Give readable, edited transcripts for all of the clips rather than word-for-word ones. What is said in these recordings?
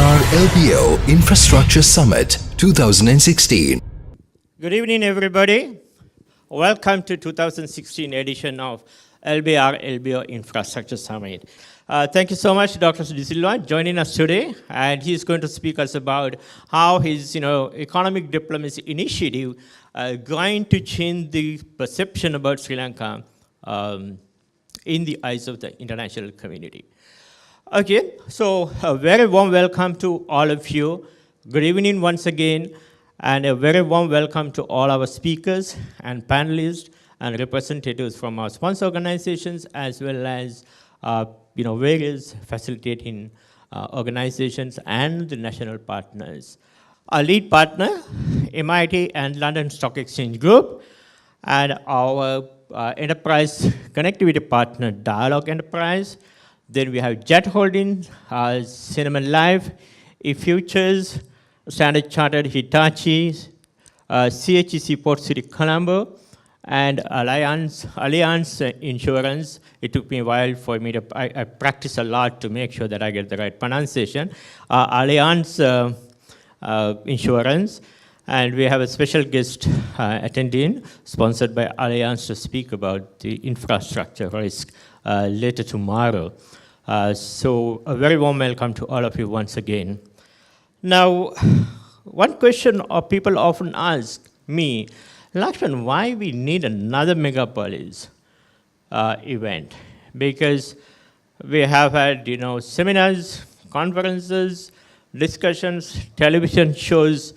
LBR LBO Infrastructure Summit 2016. Good evening, everybody. Welcome to 2016 edition of LBR LBO Infrastructure Summit. Thank you so much, Dr. De Silva, joining us today, and he's going to speak us about how his, economic diplomacy initiative going to change the perception about Sri Lanka in the eyes of the international community. Okay, so a very warm welcome to all of you. Good evening once again, and a very warm welcome to all our speakers and panelists and representatives from our sponsor organizations, as well as various facilitating organizations and the national partners. Our lead partner, MIT and London Stock Exchange Group, and our enterprise connectivity partner, Dialogue Enterprise. Then we have Jet Holdings, Cinnamon Life, eFutures, Standard Chartered, Hitachi, CHEC Port City Colombo, and Allianz Insurance. It took me a while for me to, I practice a lot to make sure that I get the right pronunciation. Allianz Insurance, and we have a special guest attending, sponsored by Allianz, to speak about the infrastructure risk later tomorrow. So a very warm welcome to all of you once again. Now, one question people often ask me, Lakshman, why we need another megapolis event? Because we have had, seminars, conferences, discussions, television shows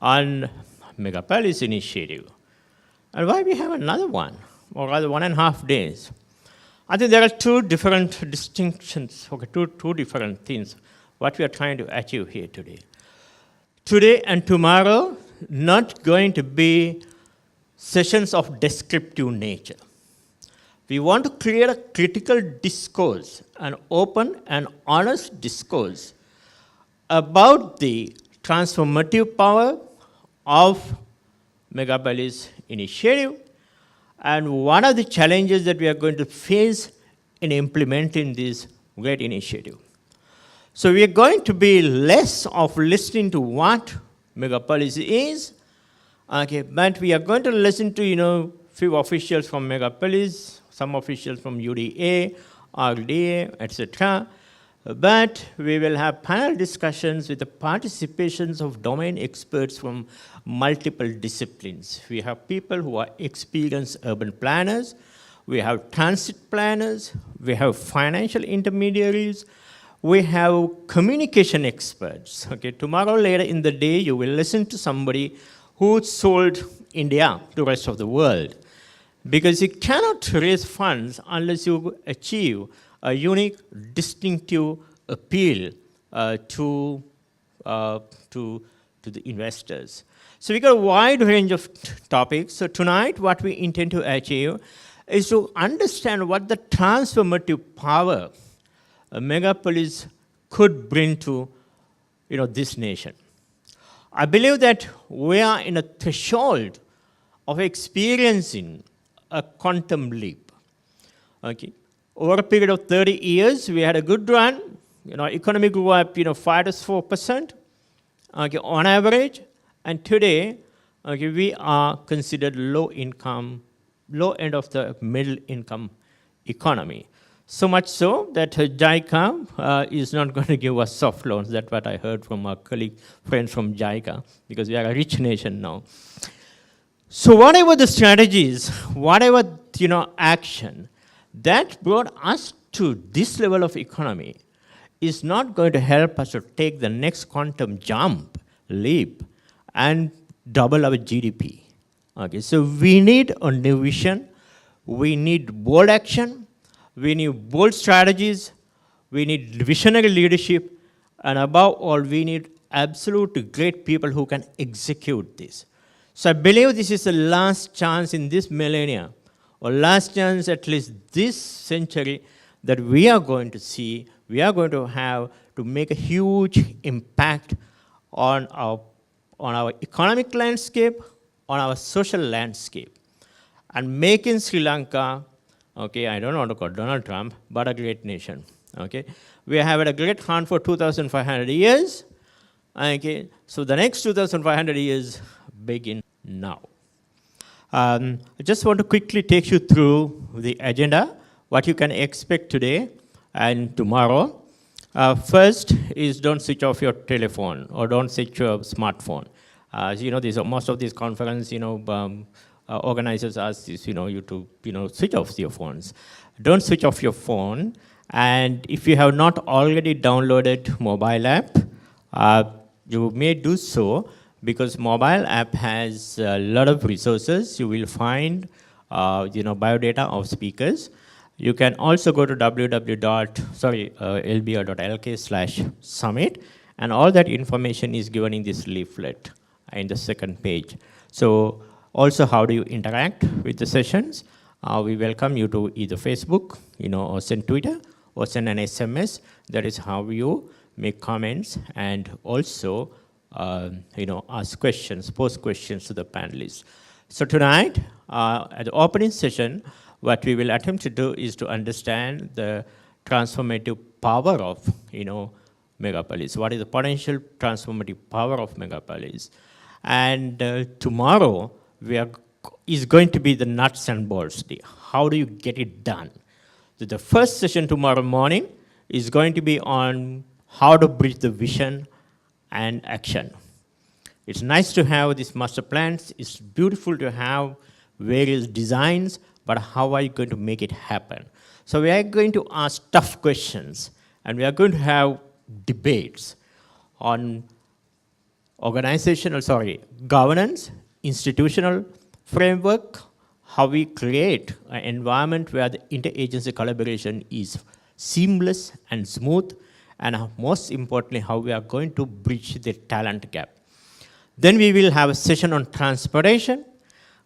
on megapolis initiative. And why we have another one, or rather 1.5 days? I think there are two different distinctions, two different things, what we are trying to achieve here today. Today and tomorrow, not going to be sessions of descriptive nature. We want to create a critical discourse, an open and honest discourse about the transformative power of megapolis initiative, and what are the challenges that we are going to face in implementing this great initiative. So we are going to be less of listening to what megapolis is, but we are going to listen to few officials from megapolis, some officials from UDA, RDA, etc. But we will have panel discussions with the participations of domain experts from multiple disciplines. We have people who are experienced urban planners, we have transit planners, we have financial intermediaries, we have communication experts. Tomorrow later in the day, you will listen to somebody who sold India to the rest of the world. Because you cannot raise funds unless you achieve a unique, distinctive appeal to the investors. So we got a wide range of topics. So tonight, what we intend to achieve is to understand what the transformative power a megapolis could bring to this nation. I believe that we are in a threshold of experiencing a quantum leap. Over a period of 30 years, we had a good run. Economy grew up, 5 to 4%, on average. And today, we are considered low end of the middle income economy. So much so that JICA is not going to give us soft loans. That's what I heard from our friends from JICA, because we are a rich nation now. So whatever the strategies, whatever action that brought us to this level of economy is not going to help us to take the next quantum leap, and double our GDP. So we need a new vision, we need bold action, we need bold strategies, we need visionary leadership, and above all, we need absolutely great people who can execute this. So I believe this is the last chance in this millennia, or last chance at least this century, that we are going to see, we are going to have to make a huge impact on our economic landscape, on our social landscape, and making Sri Lanka, I don't want to call Donald Trump, but a great nation. We have had a great run for 2,500 years. Okay, so the next 2,500 years begin now. I just want to quickly take you through the agenda, what you can expect today and tomorrow. First is don't switch off your telephone or don't switch your smartphone. You know, most of these conference, organizers ask this, you to, switch off your phones. Don't switch off your phone. And if you have not already downloaded mobile app, you may do so because mobile app has a lot of resources. You will find, biodata of speakers. You can also go to lbr.lk/summit, and all that information is given in this leaflet in the second page. So also, how do you interact with the sessions? We welcome you to either Facebook, or send Twitter, or send an SMS. That is how you make comments and also, ask questions, pose questions to the panelists. So tonight, at the opening session, what we will attempt to do is to understand the transformative power of, megapolis. What is the potential transformative power of megapolis? And tomorrow, is going to be the nuts and bolts day. How do you get it done? So the first session tomorrow morning is going to be on how to bridge the vision and action. It's nice to have these master plans. It's beautiful to have various designs, but how are you going to make it happen? So we are going to ask tough questions, and we are going to have debates on governance, institutional framework, how we create an environment where the interagency collaboration is seamless and smooth, and most importantly, how we are going to bridge the talent gap. Then we will have a session on transportation.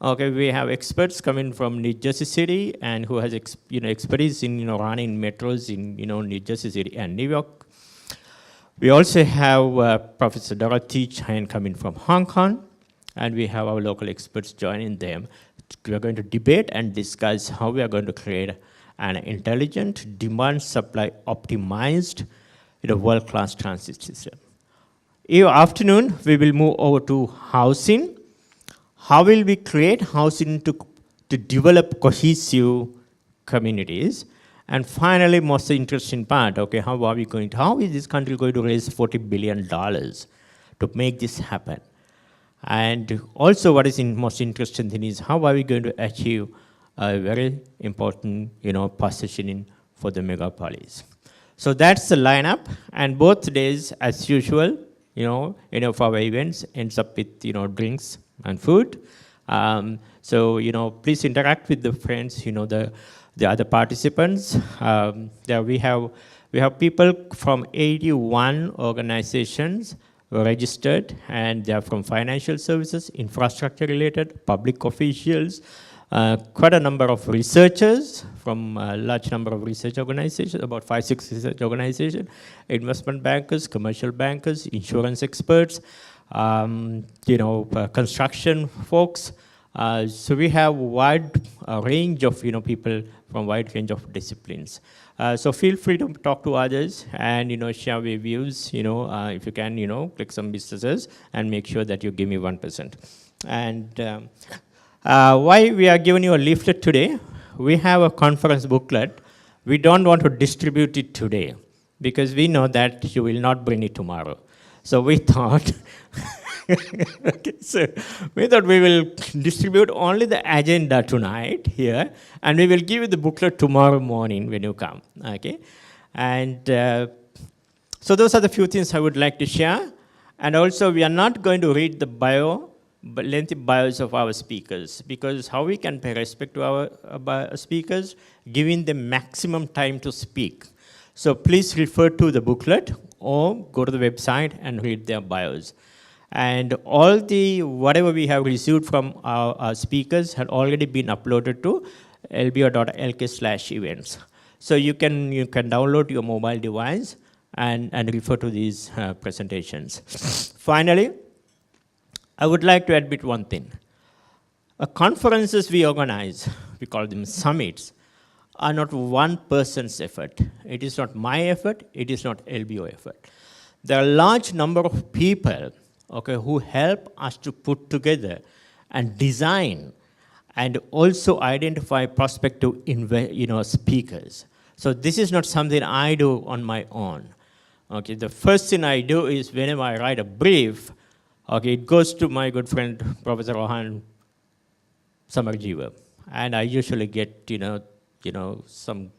Okay, we have experts coming from New Jersey City and who has expertise in running metros in New Jersey City and New York. We also have Professor Dorothy Chen coming from Hong Kong, and we have our local experts joining them. We are going to debate and discuss how we are going to create an intelligent, demand-supply optimized, world-class transit system. In the afternoon, we will move over to housing. How will we create housing to develop cohesive communities? And finally, most interesting part, okay, how is this country going to raise $40 billion to make this happen? And also what is most interesting thing is how are we going to achieve a very important, positioning for the megapolis. So that's the lineup, and both days, as usual, for our events ends up with, drinks and food. Please interact with the friends, the other participants. There we have people from 81 organizations registered, and they are from financial services, infrastructure related, public officials, quite a number of researchers from a large number of research organizations, about 5-6 research organizations, investment bankers, commercial bankers, insurance experts, construction folks. So we have wide range of people from wide range of disciplines. So feel free to talk to others and share your views. If you can, click some businesses and make sure that you give me 1%. And why we are giving you a leaflet today? We have a conference booklet. We don't want to distribute it today because we know that you will not bring it tomorrow. So we thought, we will distribute only the agenda tonight here, and we will give you the booklet tomorrow morning when you come. Okay, and so those are the few things I would like to share. And also, we are not going to read the lengthy bios of our speakers, because how we can pay respect to our speakers, giving them maximum time to speak. So please refer to the booklet or go to the website and read their bios. And all whatever we have received from our speakers had already been uploaded to lbr.lk/events. So you can download your mobile device and refer to these presentations. Finally, I would like to admit one thing. Conferences we organize, we call them summits, are not one person's effort. It is not my effort, it is not LBO effort. there are a large number of people, okay, who help us to put together and design and also identify prospective speakers. So this is not something I do on my own. Okay, the first thing I do is whenever I write a brief, okay, it goes to my good friend, Professor Rohan Samarjiva. And I usually get, some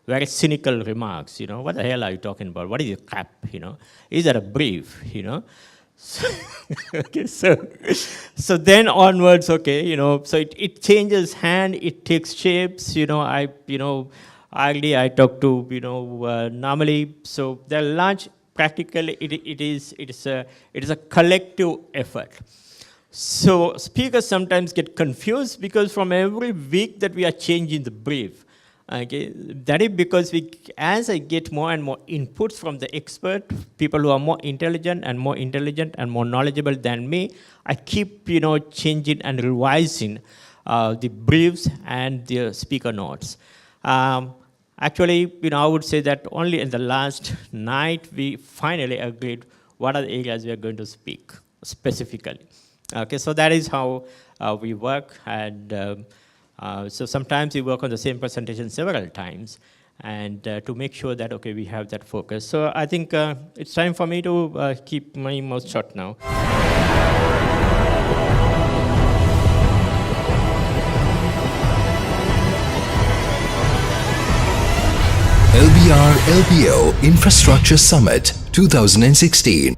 very cynical remarks, what the hell are you talking about? What is your crap, Is that a brief, So, okay, so then onwards, okay, so it changes hand, it takes shapes, I talk to, normally, so they're large, practically it is a collective effort. So speakers sometimes get confused because from every week that we are changing the brief, okay, that is because as I get more and more inputs from the expert, people who are more intelligent and more knowledgeable than me, I keep, changing and revising the briefs and the speaker notes. Actually, I would say that only in the last night we finally agreed what are the areas we are going to speak specifically. Okay, so that is how we work, and so sometimes we work on the same presentation several times, and to make sure that, okay, we have that focus. So I think it's time for me to keep my mouth shut now. LBR LBO Infrastructure Summit 2016.